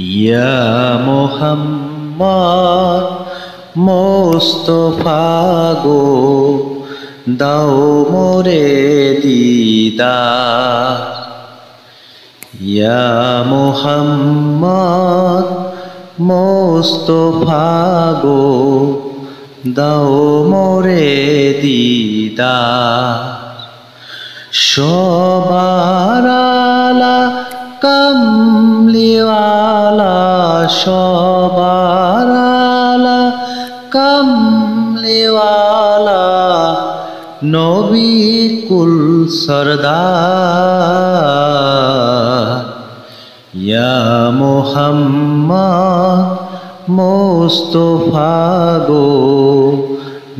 ইয়া মোহাম্মদ মোস্তফা গো, দাও মোরে দিদার। ইয়া মোহাম্মদ মোস্তফা গো, দাও মোরে দিদার। সবার আলা কামলিওয়ালা, সবার আলা কামলিওয়ালা, নবী কুল সরদার। ইয়া মোহাম্মদ মোস্তফা গো,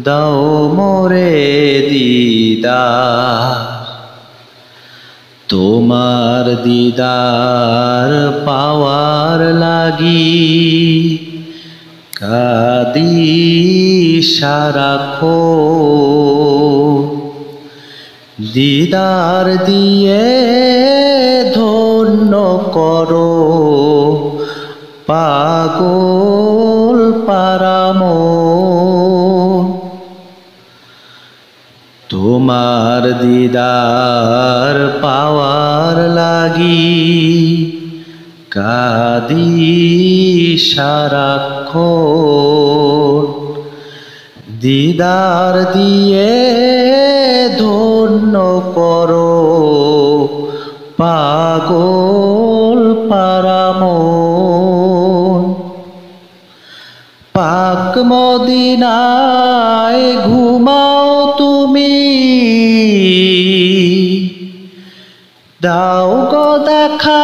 দাও মোরে দিদার। তোমার দিদার পাওয়ার লাগি কাঁদি সারাক্ষণ। দিদার দিয়ে ধন্য করো পাগল পারামন। তোমার দিদার পাওয়ার লাগি কাঁদি সারাক্ষণ। দিদার দিয়ে ধন্য করো পাগল পারামন। পাক মদিনায় ঘুমাও তুমি, দাও গো দেখা